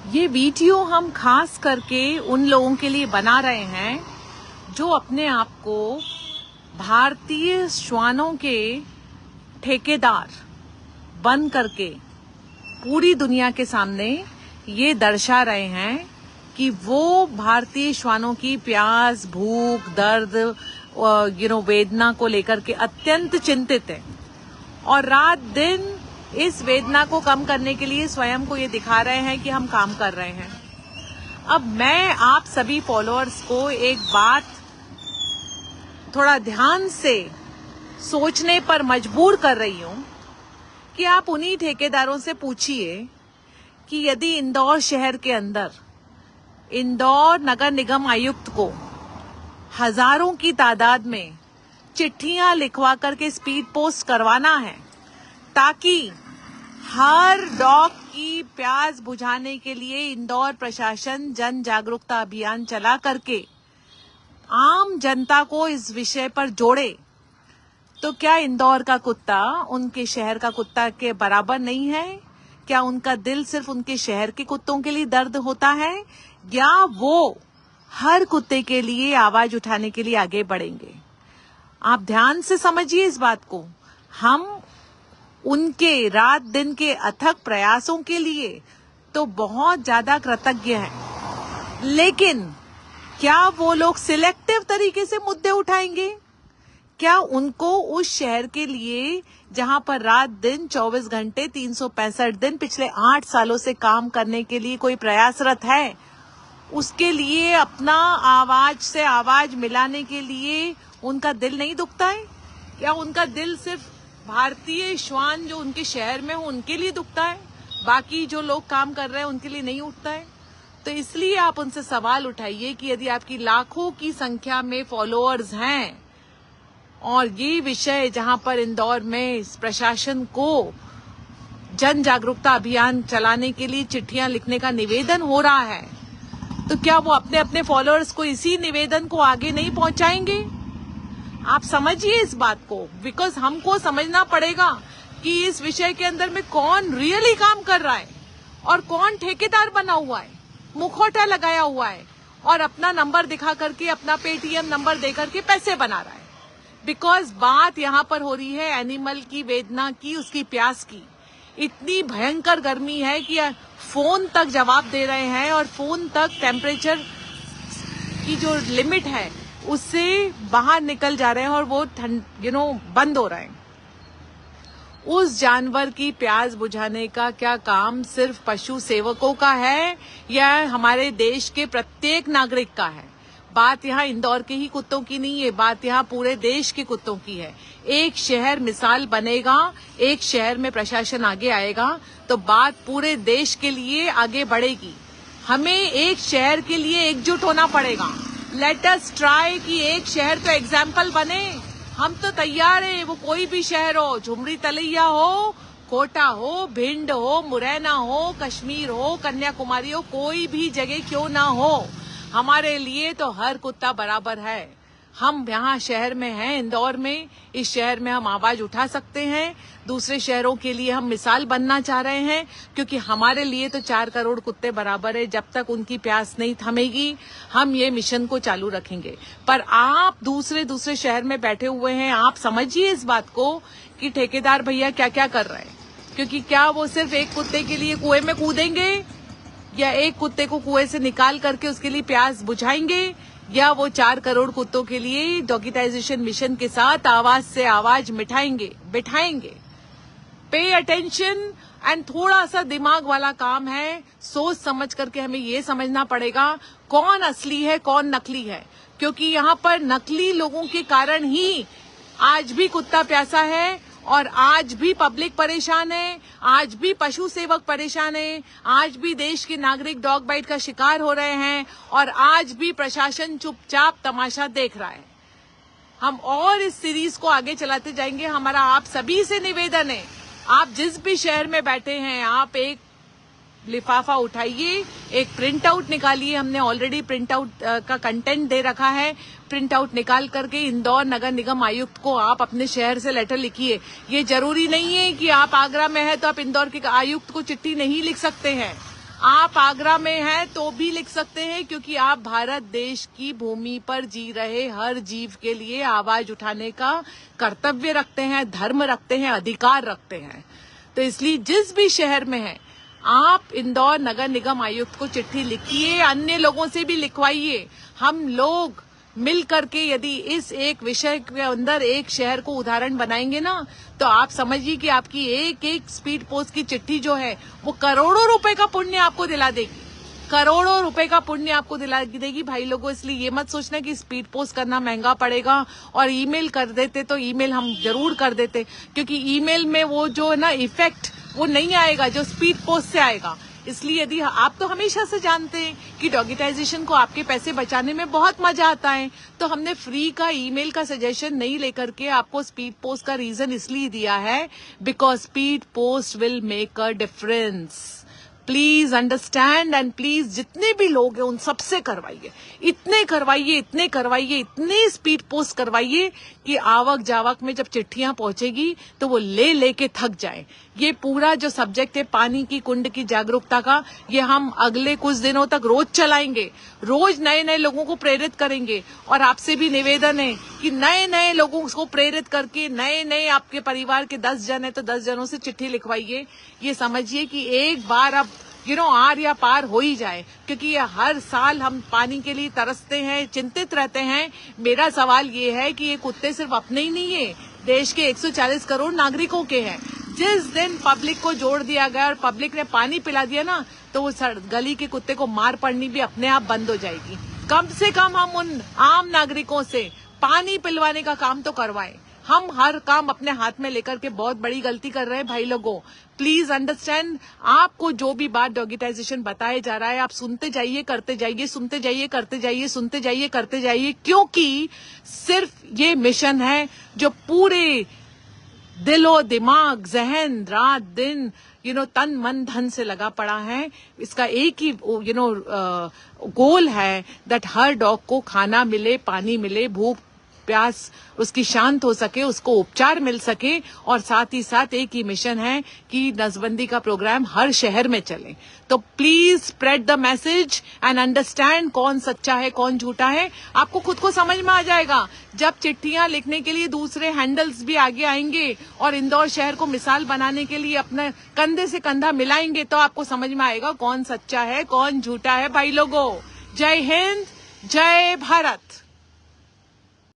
ये वीडियो हम खास करके उन लोगों के लिए बना रहे हैं जो अपने आप को भारतीय श्वानों के ठेकेदार बन करके पूरी दुनिया के सामने ये दर्शा रहे हैं कि वो भारतीय श्वानों की प्यास, भूख, दर्द, वेदना को लेकर के अत्यंत चिंतित है और रात दिन इस वेदना को कम करने के लिए स्वयं को ये दिखा रहे हैं कि हम काम कर रहे हैं। अब मैं आप सभी फॉलोअर्स को एक बात थोड़ा ध्यान से सोचने पर मजबूर कर रही हूं कि आप उन्हीं ठेकेदारों से पूछिए कि यदि इंदौर शहर के अंदर इंदौर नगर निगम आयुक्त को हजारों की तादाद में चिट्ठियां लिखवा करके स्पीड पोस्ट करवाना है ताकि हर डॉग की प्यास बुझाने के लिए इंदौर प्रशासन जन जागरूकता अभियान चला करके आम जनता को इस विषय पर जोड़े, तो क्या इंदौर का कुत्ता उनके शहर का कुत्ता के बराबर नहीं है? क्या उनका दिल सिर्फ उनके शहर के कुत्तों के लिए दर्द होता है या वो हर कुत्ते के लिए आवाज उठाने के लिए आगे बढ़ेंगे? आप ध्यान से समझिए इस बात को। हम उनके रात दिन के अथक प्रयासों के लिए तो बहुत ज्यादा कृतज्ञ हैं, लेकिन क्या वो लोग सिलेक्टिव तरीके से मुद्दे उठाएंगे? क्या उनको उस शहर के लिए जहां पर रात दिन 24 घंटे 365 दिन पिछले 8 सालों से काम करने के लिए कोई प्रयासरत है, उसके लिए अपना आवाज से आवाज मिलाने के लिए उनका दिल नहीं दुखता है? क्या उनका दिल सिर्फ भारतीय श्वान जो उनके शहर में हो उनके लिए दुखता है, बाकी जो लोग काम कर रहे हैं उनके लिए नहीं उठता है? तो इसलिए आप उनसे सवाल उठाइए कि यदि आपकी लाखों की संख्या में फॉलोअर्स हैं और ये विषय जहां पर इंदौर में प्रशासन को जन जागरूकता अभियान चलाने के लिए चिट्ठियां लिखने का निवेदन हो रहा है, तो क्या वो अपने अपने फॉलोअर्स को इसी निवेदन को आगे नहीं पहुंचाएंगे? आप समझिए इस बात को, बिकॉज हमको समझना पड़ेगा कि इस विषय के अंदर में कौन रियली काम कर रहा है और कौन ठेकेदार बना हुआ है, मुखौटा लगाया हुआ है और अपना नंबर दिखा करके, अपना पेटीएम नंबर दे करके पैसे बना रहा है। बिकॉज बात यहाँ पर हो रही है एनिमल की वेदना की, उसकी प्यास की। इतनी भयंकर गर्मी है कि फोन तक जवाब दे रहे हैं और फोन तक टेम्परेचर की जो लिमिट है उससे बाहर निकल जा रहे हैं और वो बंद हो रहा है। उस जानवर की प्यास बुझाने का क्या काम सिर्फ पशु सेवकों का है या हमारे देश के प्रत्येक नागरिक का है? बात यहाँ इंदौर के ही कुत्तों की नहीं है, बात यहाँ पूरे देश के कुत्तों की है। एक शहर मिसाल बनेगा, एक शहर में प्रशासन आगे आएगा तो बात पूरे देश के लिए आगे बढ़ेगी। हमें एक शहर के लिए एकजुट होना पड़ेगा। लेट अस ट्राई कि एक शहर तो एग्जाम्पल बने। हम तो तैयार हैं, वो कोई भी शहर हो, झुमरी तलैया हो, कोटा हो, भिंड हो, मुरैना हो, कश्मीर हो, कन्याकुमारी हो, कोई भी जगह क्यों ना हो, हमारे लिए तो हर कुत्ता बराबर है। हम यहाँ शहर में हैं, इंदौर में, इस शहर में हम आवाज उठा सकते हैं। दूसरे शहरों के लिए हम मिसाल बनना चाह रहे हैं क्योंकि हमारे लिए तो 4 करोड़ कुत्ते बराबर है। जब तक उनकी प्यास नहीं थमेगी हम ये मिशन को चालू रखेंगे। पर आप दूसरे शहर में बैठे हुए हैं, आप समझिए इस बात को कि ठेकेदार भैया क्या क्या कर रहे हैं। क्योंकि क्या वो सिर्फ एक कुत्ते के लिए कुएं में कूदेंगे या एक कुत्ते को कुएं से निकाल करके उसके लिए प्यास बुझाएंगे, या वो 4 करोड़ कुत्तों के लिए डॉगिटाइजेशन मिशन के साथ आवाज से आवाज बिठाएंगे। पे अटेंशन एंड थोड़ा सा दिमाग वाला काम है। सोच समझ करके हमें ये समझना पड़ेगा कौन असली है कौन नकली है, क्योंकि यहाँ पर नकली लोगों के कारण ही आज भी कुत्ता प्यासा है और आज भी पब्लिक परेशान है, आज भी पशु सेवक परेशान है, आज भी देश के नागरिक डॉग बाइट का शिकार हो रहे हैं और आज भी प्रशासन चुपचाप तमाशा देख रहा है। हम और इस सीरीज को आगे चलाते जाएंगे। हमारा आप सभी से निवेदन है, आप जिस भी शहर में बैठे हैं, आप एक लिफाफा उठाइए, एक प्रिंट आउट निकालिए। हमने ऑलरेडी प्रिंट आउट का कंटेंट दे रखा है। प्रिंट आउट निकाल करके इंदौर नगर निगम आयुक्त को आप अपने शहर से लेटर लिखिए। ये जरूरी नहीं है कि आप आगरा में है तो आप इंदौर के आयुक्त को चिट्ठी नहीं लिख सकते हैं। आप आगरा में हैं तो भी लिख सकते हैं, क्योंकि आप भारत देश की भूमि पर जी रहे हर जीव के लिए आवाज उठाने का कर्तव्य रखते हैं, धर्म रखते हैं, अधिकार रखते हैं। तो इसलिए जिस भी शहर में हैं, आप इंदौर नगर निगम आयुक्त को चिट्ठी लिखिए, अन्य लोगों से भी लिखवाइए। हम लोग मिल करके यदि इस एक विषय के अंदर एक शहर को उदाहरण बनाएंगे ना, तो आप समझिए कि आपकी एक एक स्पीड पोस्ट की चिट्ठी जो है वो करोड़ों रुपए का पुण्य आपको दिला देगी, करोड़ों रुपए का पुण्य आपको दिला देगी भाई लोगों। इसलिए ये मत सोचना कि स्पीड पोस्ट करना महंगा पड़ेगा, और ईमेल कर देते तो ईमेल हम जरूर कर देते, क्योंकि ईमेल में वो जो है ना इफेक्ट वो नहीं आएगा जो स्पीड पोस्ट से आएगा। इसलिए यदि आप तो हमेशा से जानते हैं कि डॉगिटाइजेशन को आपके पैसे बचाने में बहुत मजा आता है, तो हमने फ्री का ईमेल का सजेशन नहीं लेकर के आपको स्पीड पोस्ट का रीजन इसलिए दिया है, because speed post will make a difference. Please understand and please जितने भी लोग हैं उन सबसे करवाइए, इतने करवाइए, इतने करवाइए, इतने स्पीड पोस्ट करवाइए कि आवक जावक में जब चिट्ठियां पहुंचेगी तो वो ले लेके थक जाए। ये पूरा जो सब्जेक्ट है पानी की कुंड की जागरूकता का, ये हम अगले कुछ दिनों तक रोज चलाएंगे, रोज नए नए लोगों को प्रेरित करेंगे। और आपसे भी निवेदन है कि नए नए लोगों को प्रेरित करके, नए नए आपके परिवार के 10 जन है तो 10 जनों से चिट्ठी लिखवाइए। ये समझिए कि एक बार अब आर या पार हो ही जाए, क्योंकि ये हर साल हम पानी के लिए तरसते हैं, चिंतित रहते हैं। मेरा सवाल ये है कि ये कुत्ते सिर्फ अपने ही नहीं है, देश के 140 करोड़ नागरिकों के हैं। जिस दिन पब्लिक को जोड़ दिया गया और पब्लिक ने पानी पिला दिया ना, तो वो गली के कुत्ते को मार पड़नी भी अपने आप बंद हो जाएगी। कम से कम हम उन आम नागरिकों से पानी पिलवाने का काम तो करवाएं। हम हर काम अपने हाथ में लेकर के बहुत बड़ी गलती कर रहे हैं भाई लोगों। प्लीज अंडरस्टैंड, आपको जो भी बात डॉगिटाइजेशन बताया जा रहा है आप सुनते जाइए, करते जाइए, सुनते जाइए, करते जाइए, सुनते जाइए, करते जाइए, क्योंकि सिर्फ ये मिशन है जो पूरे दिलो दिमाग जहन रात दिन तन मन धन से लगा पड़ा है। इसका एक ही गोल है दैट हर डॉग को खाना मिले, पानी मिले, भूख प्यास उसकी शांत हो सके, उसको उपचार मिल सके। और साथ ही साथ एक ही मिशन है कि नसबंदी का प्रोग्राम हर शहर में चले। तो please spread the message and understand कौन सच्चा है कौन झूठा है। आपको खुद को समझ में आ जाएगा जब चिट्ठियां लिखने के लिए दूसरे हैंडल्स भी आगे आएंगे और इंदौर शहर को मिसाल बनाने के लिए अपने कंधे से कंधा मिलाएंगे, तो आपको समझ में आएगा कौन सच्चा है कौन झूठा है भाई लोगों। जय हिंद, जय भारत।